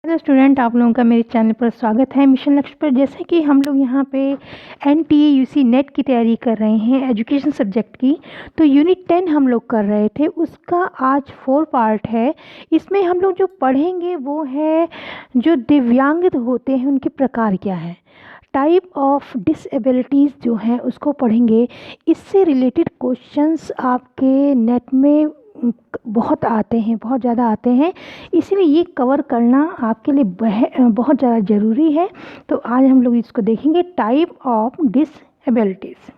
Hello student, आप लोगों का मेरे चैनल पर स्वागत है मिशन लक्ष्य पर। जैसे कि हम लोग यहाँ पे NTA UC नेट की तैयारी कर रहे हैं एजुकेशन सब्जेक्ट की, तो यूनिट 10 हम लोग कर रहे थे, उसका आज 4 पार्ट है। इसमें हम लोग जो पढ़ेंगे वो है जो दिव्यांग होते हैं उनके प्रकार क्या है, टाइप ऑफ डिसेबिलिटीज़ जो हैं उसको पढ़ेंगे। इससे रिलेटेड क्वेश्चंस आपके नेट में बहुत आते हैं, बहुत ज़्यादा आते हैं, इसीलिए ये कवर करना आपके लिए बहुत ज़्यादा ज़रूरी है। तो आज हम लोग इसको देखेंगे, टाइप ऑफ डिसेबिलिटीज़।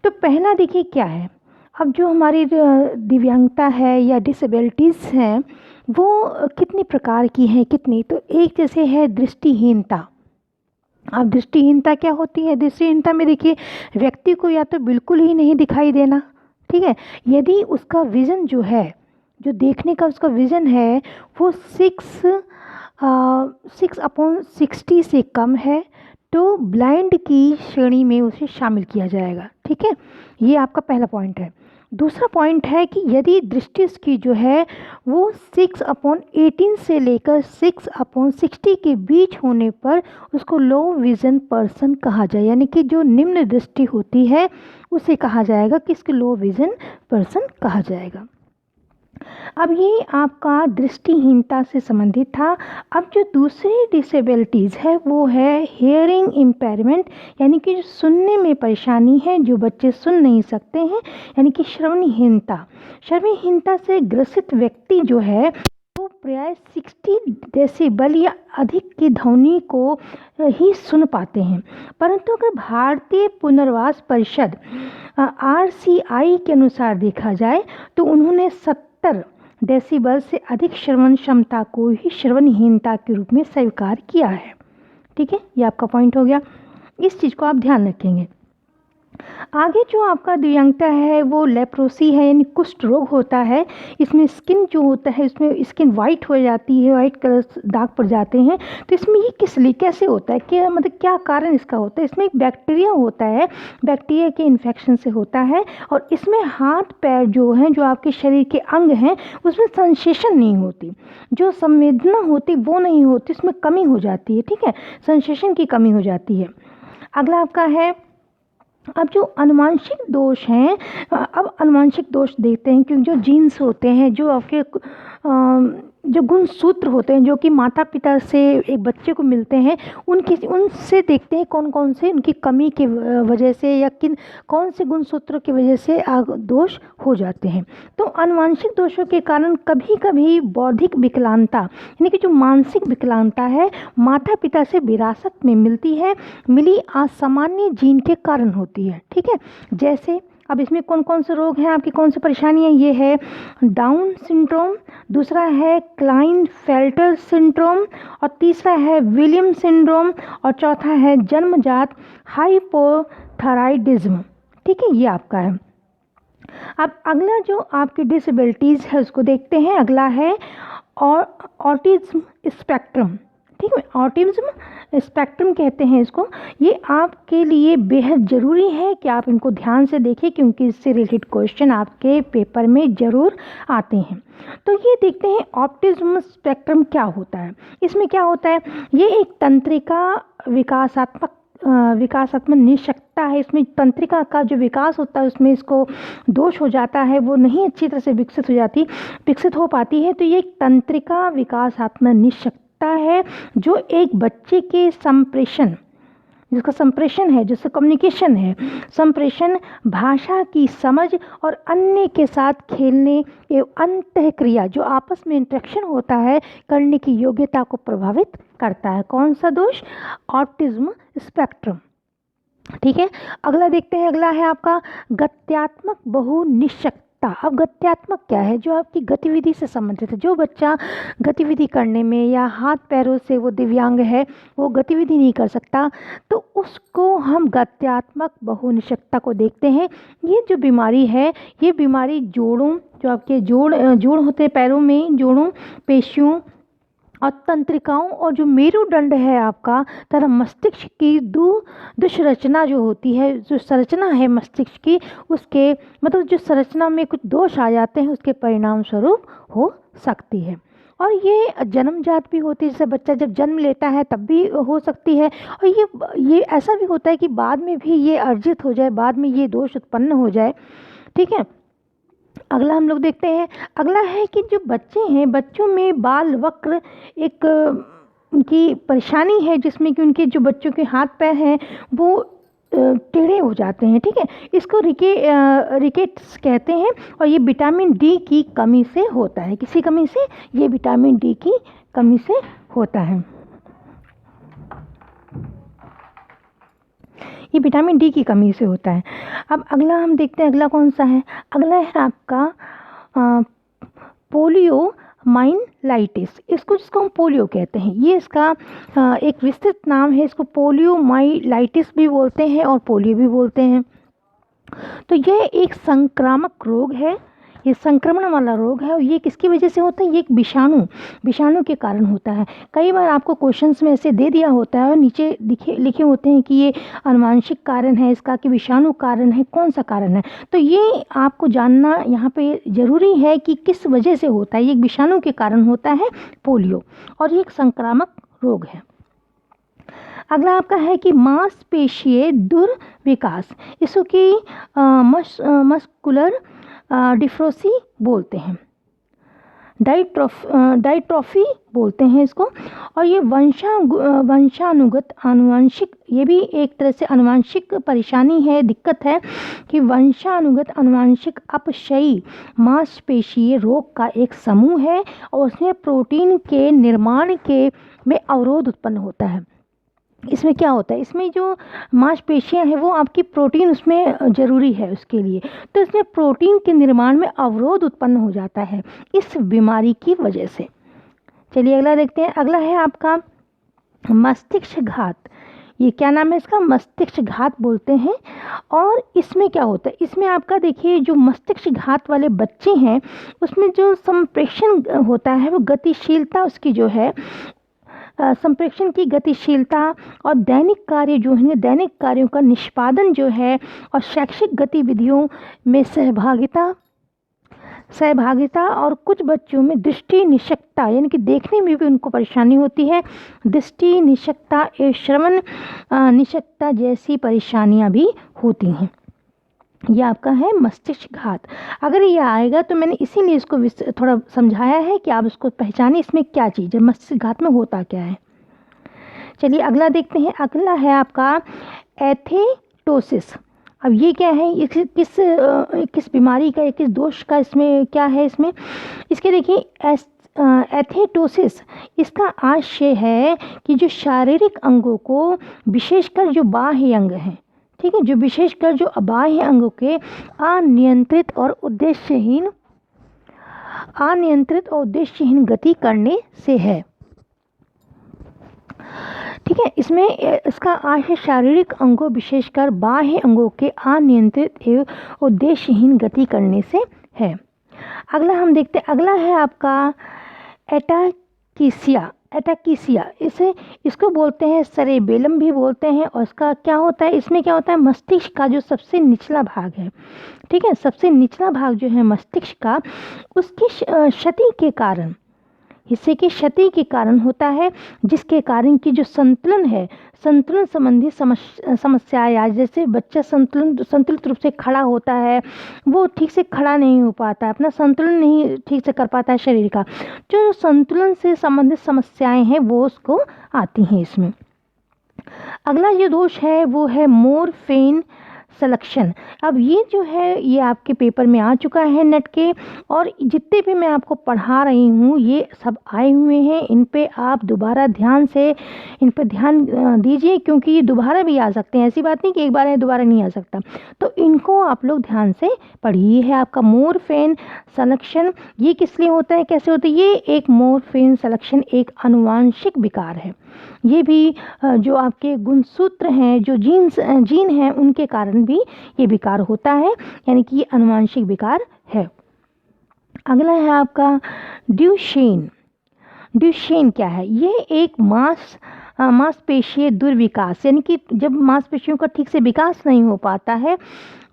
तो पहला देखिए क्या है। अब जो हमारी दिव्यांगता है या डिसेबिलिटीज़ हैं वो कितनी प्रकार की हैं, कितनी, तो एक जैसे है दृष्टिहीनता। अब दृष्टिहीनता क्या होती है? दृष्टिहीनता में देखिए व्यक्ति को या तो बिल्कुल ही नहीं दिखाई देना, ठीक है, यदि उसका विज़न जो है, जो देखने का उसका विज़न है वो 6/60 से कम है तो ब्लाइंड की श्रेणी में उसे शामिल किया जाएगा, ठीक है। ये आपका पहला पॉइंट है। दूसरा पॉइंट है कि यदि दृष्टि उसकी जो है वो 6/18 से लेकर 6/60 के बीच होने पर उसको लो विज़न पर्सन कहा जाए, यानी कि जो निम्न दृष्टि होती है उसे कहा जाएगा कि इसको लो विज़न पर्सन कहा जाएगा। अब ये आपका दृष्टिहीनता से संबंधित था। अब जो दूसरी डिसेबिलिटीज़ है वो है हियरिंग इम्पेयरमेंट, यानी कि जो सुनने में परेशानी है, जो बच्चे सुन नहीं सकते हैं, यानी कि श्रवणहीनता। श्रवणहीनता से ग्रसित व्यक्ति जो है वो प्राय 60 डेसिबल या अधिक की ध्वनि को ही सुन पाते हैं। परंतु अगर भारतीय पुनर्वास परिषद RCI के अनुसार देखा जाए तो उन्होंने 70 डेसिबल से अधिक श्रवण क्षमता को ही श्रवणहीनता के रूप में स्वीकार किया है, ठीक है। ये आपका पॉइंट हो गया, इस चीज़ को आप ध्यान रखेंगे। आगे जो आपका दिव्यांगता है वो लेप्रोसी है, यानी कुष्ठ रोग होता है। इसमें स्किन जो होता है, इसमें स्किन वाइट हो जाती है, वाइट कलर दाग पड़ जाते हैं। तो इसमें ये किस लिए कैसे होता है, क्या मतलब क्या कारण इसका होता है? इसमें एक बैक्टीरिया होता है, बैक्टीरिया के इन्फेक्शन से होता है। और इसमें हाथ पैर जो हैं, जो आपके शरीर के अंग हैं, उसमें सेंसेशन नहीं होती, जो संवेदना होती वो नहीं होती, इसमें कमी हो जाती है, ठीक है, सेंसेशन की कमी हो जाती है। अगला आपका है अब जो अनुवांशिक दोष हैं। अब अनुवांशिक दोष देखते हैं, क्योंकि जो जीन्स होते हैं, जो आपके जो गुणसूत्र होते हैं, जो कि माता पिता से एक बच्चे को मिलते हैं, उनसे देखते हैं कौन कौन से उनकी कमी के वजह से या कौन से गुणसूत्रों की वजह से दोष हो जाते हैं। तो अनुवांशिक दोषों के कारण कभी कभी बौद्धिक विकलांगता, यानी कि जो मानसिक विकलांगता है, माता पिता से विरासत में मिली असामान्य जीन के कारण होती है, ठीक है। जैसे अब इसमें कौन कौन से रोग हैं, आपकी कौन सी परेशानियाँ, ये है डाउन सिंड्रोम, दूसरा है क्लाइनफेल्टर सिंड्रोम, और तीसरा है विलियम सिंड्रोम, और चौथा है जन्मजात हाइपोथायराइडिज्म, ठीक है। ये आपका है। अब अगला जो आपकी डिसेबिलिटीज़ है उसको देखते हैं। अगला है ऑटिज्म स्पेक्ट्रम, ठीक है, ऑटिज्म स्पेक्ट्रम कहते हैं इसको। ये आपके लिए बेहद ज़रूरी है कि आप इनको ध्यान से देखें, क्योंकि इससे रिलेटेड क्वेश्चन आपके पेपर में ज़रूर आते हैं। तो ये देखते हैं ऑटिज्म स्पेक्ट्रम क्या होता है। इसमें क्या होता है, ये एक तंत्रिका विकासात्मक निःशक्तता है। इसमें तंत्रिका का जो विकास होता है उसमें इसको दोष हो जाता है, वो नहीं अच्छी तरह से विकसित हो पाती है। तो ये एक तंत्रिका विकासात्मक निःशक्तता है जो एक बच्चे के संप्रेषण, जिसका संप्रेषण है, जिससे कम्युनिकेशन है, संप्रेषण, भाषा की समझ और अन्य के साथ खेलने एवं अंतःक्रिया, जो आपस में इंटरेक्शन होता है, करने की योग्यता को प्रभावित करता है। कौन सा दोष? ऑटिज्म स्पेक्ट्रम, ठीक है। अगला देखते हैं। अगला है आपका गत्यात्मक बहुनिश्चकता। अब गत्यात्मक क्या है? जो आपकी गतिविधि से संबंधित है। जो बच्चा गतिविधि करने में या हाथ पैरों से वो दिव्यांग है, वो गतिविधि नहीं कर सकता, तो उसको हम गत्यात्मक बहुनिश्चकता को देखते हैं। ये जो बीमारी है, ये बीमारी जोड़ों, जो आपके जोड़ होते हैं पैरों में, जोड़ों, पेशियों और तंत्रिकाओं और जो मेरुदंड है आपका तथा मस्तिष्क की दुष्रचना जो होती है, जो संरचना है मस्तिष्क की, उसके मतलब जो संरचना में कुछ दोष आ जाते हैं, उसके परिणाम स्वरूप हो सकती है। और ये जन्मजात भी होती है, जैसे बच्चा जब जन्म लेता है तब भी हो सकती है, और ये ऐसा भी होता है कि बाद में भी ये अर्जित हो जाए, बाद में ये दोष उत्पन्न हो जाए। ठीक है, अगला हम लोग देखते हैं। अगला है कि जो बच्चे हैं, बच्चों में बाल वक्र एक उनकी परेशानी है, जिसमें कि उनके जो बच्चों के हाथ पैर हैं वो टेढ़े हो जाते हैं। ठीक है, इसको रिकेट्स कहते हैं, और ये विटामिन डी की कमी से होता है। किसी कमी से? ये विटामिन डी की कमी से होता है। ये विटामिन डी की कमी से होता है। अब अगला हम देखते हैं, अगला कौन सा है? अगला है आपका पोलियो माइलाइटिस, जिसको हम पोलियो कहते हैं। ये इसका एक विस्तृत नाम है। इसको पोलियो माइलाइटिस भी बोलते हैं और पोलियो भी बोलते हैं। तो यह एक संक्रामक रोग है, ये संक्रमण वाला रोग है। और ये किसकी वजह से होता है? ये एक विषाणु के कारण होता है। कई बार आपको क्वेश्चंस में ऐसे दे दिया होता है और नीचे लिखे होते हैं कि ये आनुवंशिक कारण है इसका, कि विषाणु कारण है, कौन सा कारण है। तो ये आपको जानना यहाँ पे ज़रूरी है कि किस वजह से होता है। ये एक विषाणु के कारण होता है पोलियो, और ये एक संक्रामक रोग है। अगला आपका है कि मांसपेशीय दुर्विकास, इसको कि मस्कुलर डिफ्रोसी बोलते हैं, डाइट्रोफी बोलते हैं इसको। और ये वंशानुगत आनुवंशिक, ये भी एक तरह से आनुवंशिक परेशानी है, दिक्कत है कि वंशानुगत आनुवंशिक अपक्षयी मांसपेशीय रोग का एक समूह है, और उसमें प्रोटीन के निर्माण में अवरोध उत्पन्न होता है। इसमें क्या होता है? इसमें जो मांसपेशियां हैं वो आपकी प्रोटीन उसमें ज़रूरी है उसके लिए, तो इसमें प्रोटीन के निर्माण में अवरोध उत्पन्न हो जाता है इस बीमारी की वजह से। चलिए अगला देखते हैं। अगला है आपका मस्तिष्क घात। ये क्या नाम है इसका? मस्तिष्क घात बोलते हैं। और इसमें क्या होता है? इसमें आपका देखिए, जो मस्तिष्क घात वाले बच्चे हैं उसमें जो संप्रेषण होता है, वो गतिशीलता उसकी जो है, संप्रेषण की गतिशीलता और दैनिक कार्य जो है, दैनिक कार्यों का निष्पादन जो है, और शैक्षिक गतिविधियों में सहभागिता और कुछ बच्चों में दृष्टि निषक्ता, यानी कि देखने में भी उनको परेशानी होती है, दृष्टि निषक्ता एवं श्रवण निषक्ता जैसी परेशानियां भी होती हैं। ये आपका है मस्तिष्क घात। अगर ये आएगा तो मैंने इसीलिए इसको थोड़ा समझाया है कि आप उसको पहचानें, इसमें क्या चीज़ है, मस्तिष्क घात में होता क्या है। चलिए अगला देखते हैं। अगला है आपका एथेटोसिस। अब ये क्या है? किस बीमारी का, किस दोष का इसमें क्या है? इसके देखिए, एथेटोसिस, इसका आशय है कि जो शारीरिक अंगों को, विशेषकर जो बाह्य अंग हैं, ठीक है, जो विशेषकर जो बाह्य अंगों के अनियंत्रित और उद्देश्यहीन गति करने से है। ठीक है, इसमें इसका आशय शारीरिक अंगों, विशेषकर बाह्य अंगों के अनियंत्रित एवं उद्देश्यहीन गति करने से है। अगला हम देखते हैं। अगला है आपका एटाकिसिया। इसको बोलते हैं सेरेबेलम भी बोलते हैं। और इसका क्या होता है? इसमें क्या होता है? मस्तिष्क का जो सबसे निचला भाग है, ठीक है, सबसे निचला भाग जो है मस्तिष्क का, उसकी क्षति के कारण, हिस्से की क्षति के कारण होता है, जिसके कारण की जो संतुलन संबंधी समस्याएं, आज जैसे बच्चा संतुलित रूप से खड़ा होता है, वो ठीक से खड़ा नहीं हो पाता, अपना संतुलन नहीं ठीक से कर पाता है शरीर का, जो संतुलन से संबंधित समस्याएं हैं वो उसको आती हैं इसमें। अगला जो दोष है वो है मोरफेन सलेक्शन। अब ये जो है ये आपके पेपर में आ चुका है नेट के, और जितने भी मैं आपको पढ़ा रही हूँ ये सब आए हुए हैं। इन पे आप दोबारा ध्यान दीजिए, क्योंकि ये दोबारा भी आ सकते हैं। ऐसी बात नहीं कि एक बार है दोबारा नहीं आ सकता, तो इनको आप लोग ध्यान से पढ़िए। है आपका मोरफेन सलेक्शन। ये किस लिए होता है, कैसे होता है? ये एक मोरफेन सलेक्शन एक आनुवांशिक विकार है। ये भी जो आपके गुणसूत्र हैं, जो जीन हैं, उनके कारण भी ये विकार होता है, यानी कि ये आनुवांशिक विकार है। अगला है आपका ड्यूशेन। ड्यूशेन क्या है? ये एक मांसपेशीय दुर्विकास, यानी कि जब मांसपेशियों का ठीक से विकास नहीं हो पाता है,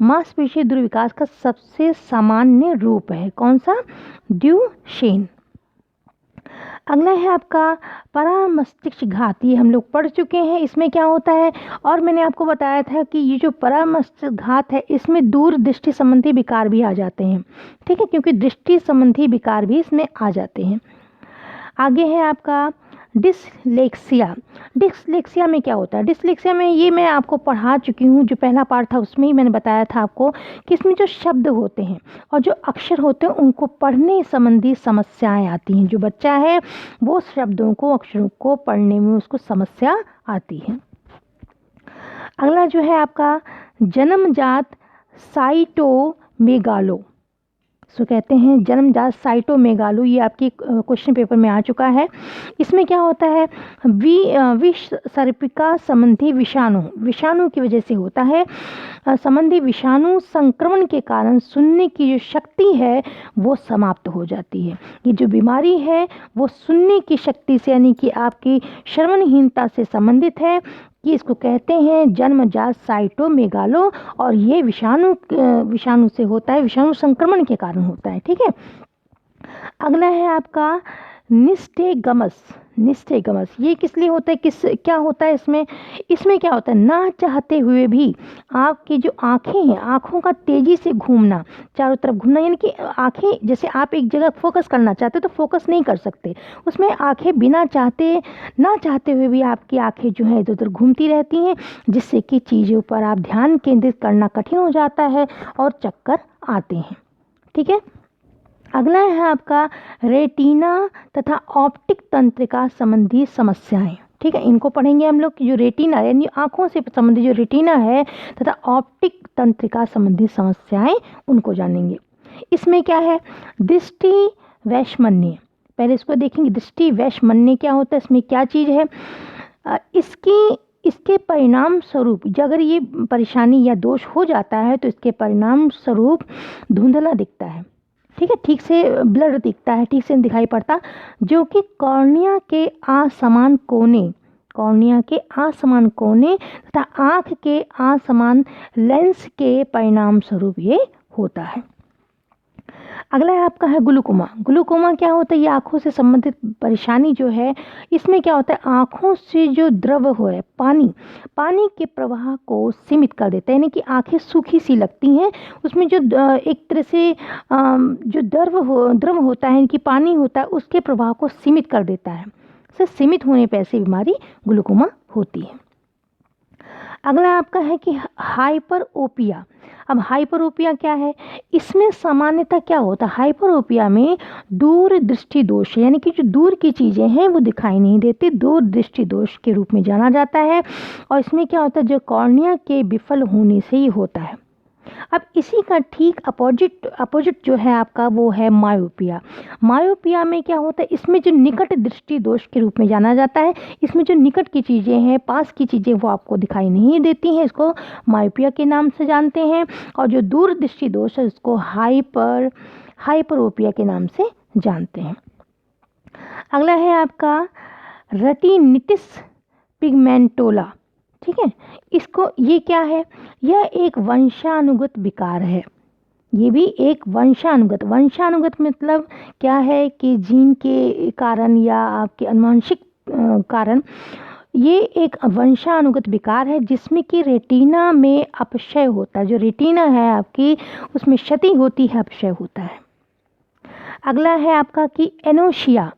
मांसपेशीय दुर्विकास का सबसे सामान्य रूप है। कौन सा? ड्यूशेन। अगला है आपका परामस्तिष्क घात, ये हम लोग पढ़ चुके हैं। इसमें क्या होता है, और मैंने आपको बताया था कि ये जो परामस्तिष्क घात है इसमें दूर दृष्टि संबंधी विकार भी आ जाते हैं, ठीक है, क्योंकि दृष्टि संबंधी विकार भी इसमें आ जाते हैं। आगे है आपका डिसलेक्सिया। डिसलेक्सिया में क्या होता है, डिसलेक्सिया में ये मैं आपको पढ़ा चुकी हूँ, जो पहला पार्ट था उसमें ही मैंने बताया था आपको कि इसमें जो शब्द होते हैं और जो अक्षर होते हैं उनको पढ़ने संबंधी समस्याएं आती हैं। जो बच्चा है वो शब्दों को, अक्षरों को पढ़ने में उसको समस्या आती है। अगला जो है आपका जन्मजात साइटोमेगालो, सो कहते हैं जन्मजात साइटोमेगालो, ये आपके क्वेश्चन पेपर में आ चुका है। इसमें क्या होता है, विषसर्पिका संबंधी विषाणु की वजह से होता है। संबंधी विषाणु संक्रमण के कारण सुनने की जो शक्ति है वो समाप्त हो जाती है। ये जो बीमारी है वो सुनने की शक्ति से, यानी कि आपकी श्रवणहीनता से संबंधित है, कि इसको कहते हैं जन्मजात साइटोमेगालो, और ये विषाणु से होता है, विषाणु संक्रमण के कारण होता है, ठीक है। अगला है आपका निस्टेगमस। निस्टेगमस ये किस लिए होता है, क्या होता है इसमें क्या होता है, ना चाहते हुए भी आपकी जो आँखें हैं, आँखों का तेज़ी से घूमना, चारों तरफ घूमना, यानी कि आँखें, जैसे आप एक जगह फोकस करना चाहते हो तो फोकस नहीं कर सकते, उसमें आँखें ना चाहते हुए भी आपकी आँखें जो है इधर उधर घूमती रहती हैं, जिससे कि चीज़ों पर आप ध्यान केंद्रित करना कठिन हो जाता है और चक्कर आते हैं, ठीक है। अगला है आपका रेटिना तथा ऑप्टिक तंत्रिका संबंधी समस्याएं, ठीक है, इनको पढ़ेंगे हम लोग कि जो रेटिना यानी आँखों से संबंधित जो रेटिना है तथा ऑप्टिक तंत्रिका संबंधी समस्याएं, उनको जानेंगे। इसमें क्या है, दृष्टि वैषम्य, पहले इसको देखेंगे। दृष्टि वैषम्य क्या होता है, इसमें क्या चीज़ है, इसके परिणाम स्वरूप अगर ये परेशानी या दोष हो जाता है तो इसके परिणाम स्वरूप धुंधला दिखता है, ठीक है, ठीक से ब्लर दिखता है, ठीक से नहीं दिखाई पड़ता, जो कि कॉर्निया के असमान कोने तथा आँख के असमान लेंस के परिणाम स्वरूप ये होता है। अगला है आपका है ग्लूकोमा। ग्लूकोमा क्या होता है, ये आँखों से संबंधित परेशानी जो है, इसमें क्या होता है, आँखों से जो द्रव हो है, पानी के प्रवाह को सीमित कर देता है, यानी कि आँखें सूखी सी लगती हैं, उसमें जो एक तरह से जो द्रव होता है, यानी कि पानी होता है, उसके प्रवाह को सीमित कर देता है। से सीमित होने पर ऐसी बीमारी ग्लूकोमा होती है। अगला आपका है कि हाइपरओपिया। अब हाइपरओपिया क्या है, इसमें सामान्यतः क्या होता है, हाइपरओपिया में दूर दृष्टि दोष है, यानी कि जो दूर की चीज़ें हैं वो दिखाई नहीं देती, दूर दृष्टि दोष के रूप में जाना जाता है। और इसमें क्या होता है, जो कॉर्निया के विफल होने से ही होता है। अब इसी का ठीक अपोजिट जो है आपका वो है मायोपिया। मायोपिया में क्या होता है, इसमें जो निकट दृष्टि दोष के रूप में जाना जाता है, इसमें जो निकट की चीज़ें हैं, पास की चीज़ें वो आपको दिखाई नहीं देती हैं, इसको मायोपिया के नाम से जानते हैं। और जो दूर दृष्टि दोष है उसको हाइपरोपिया के नाम से जानते हैं। अगला है आपका रेटिनिटिस पिगमेंटोला, ठीक है, इसको ये क्या है, यह एक वंशानुगत विकार है। ये भी एक वंशानुगत मतलब क्या है कि जीन के कारण या आपके आनुवंशिक कारण, ये एक वंशानुगत विकार है जिसमें कि रेटिना में अपक्षय होता है, जो रेटिना है आपकी उसमें क्षति होती है, अपक्षय होता है। अगला है आपका कि एनोशिया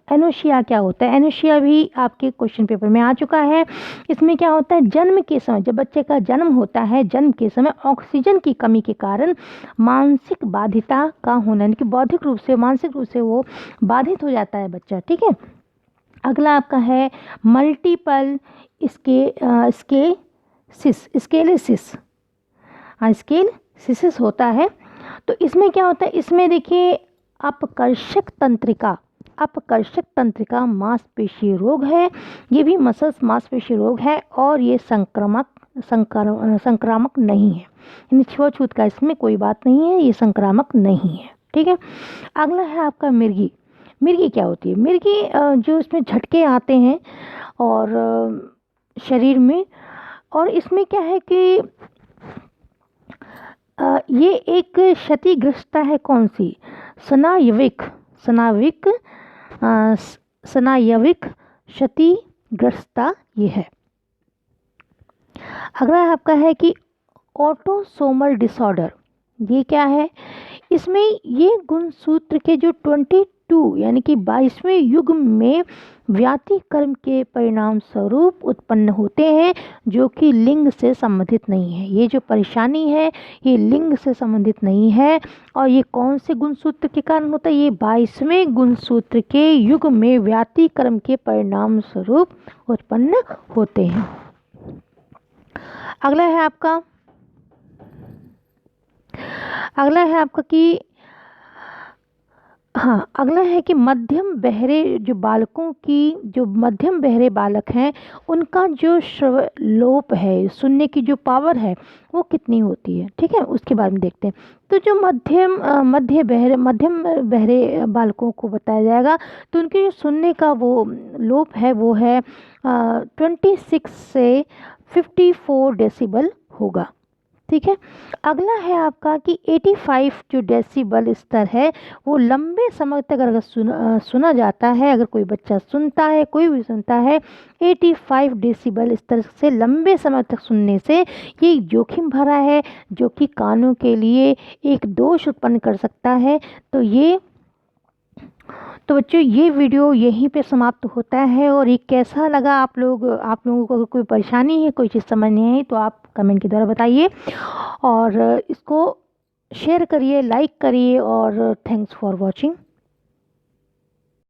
क्या होता है, एनोशिया भी आपके क्वेश्चन पेपर में आ चुका है। इसमें क्या होता है, जन्म के समय, जब बच्चे का जन्म होता है, जन्म के समय ऑक्सीजन की कमी के कारण मानसिक बाधिता का होना, यानी कि बौद्धिक रूप से, मानसिक रूप से वो बाधित हो जाता है बच्चा, ठीक है। अगला आपका है मल्टीपल स्केलेसिस होता है। तो इसमें क्या होता है, इसमें देखिए अपकर्षक तंत्रिका मांसपेशी रोग है, ये भी मसल्स मांसपेशी रोग है, और ये संक्रामक नहीं है, यानी छुआछूत का इसमें कोई बात नहीं है, ये संक्रामक नहीं है, ठीक है। अगला है आपका मिर्गी क्या होती है, मिर्गी जो इसमें झटके आते हैं और शरीर में, और इसमें क्या है कि ये एक क्षतिग्रस्तता है, कौन सी, स्नायविक स्नायविक क्षतिग्रस्तता ये है। अगला आपका है कि ऑटोसोमल डिसऑर्डर, ये क्या है? इसमें ये गुणसूत्र के जो 22 यानी कि 22वें युग्म में व्यातिक्रम के परिणाम स्वरूप उत्पन्न होते हैं, जो कि लिंग से संबंधित नहीं है। ये जो परेशानी है ये लिंग से संबंधित नहीं है। और ये कौन से गुणसूत्र के कारण होता है? ये 22वें गुणसूत्र के युग्म में व्यातिक्रम के परिणाम स्वरूप उत्पन्न होते हैं। अगला है आपका कि अगला है कि मध्यम बहरे जो बालकों की, जो मध्यम बहरे बालक हैं उनका जो श्रवलोप है, सुनने की जो पावर है वो कितनी होती है। ठीक है, उसके बारे में देखते हैं। तो जो मध्यम बहरे बालकों को बताया जाएगा तो उनके जो सुनने का वो लोप है वो है 26 से 54 डेसिबल होगा। ठीक है, अगला है आपका कि 85 जो डेसिबल स्तर है वो लंबे समय तक अगर सुना जाता है, अगर कोई बच्चा सुनता है, कोई भी सुनता है 85 डेसिबल स्तर से लंबे समय तक सुनने से ये जोखिम भरा है, जो कि कानों के लिए एक दोष उत्पन्न कर सकता है। तो बच्चों ये वीडियो यहीं पे समाप्त होता है। और ये कैसा लगा आप लोगों को? अगर कोई परेशानी है, कोई चीज़ समझ नहीं आई तो आप कमेंट के द्वारा बताइए और इसको शेयर करिए, लाइक करिए और थैंक्स फॉर वॉचिंग।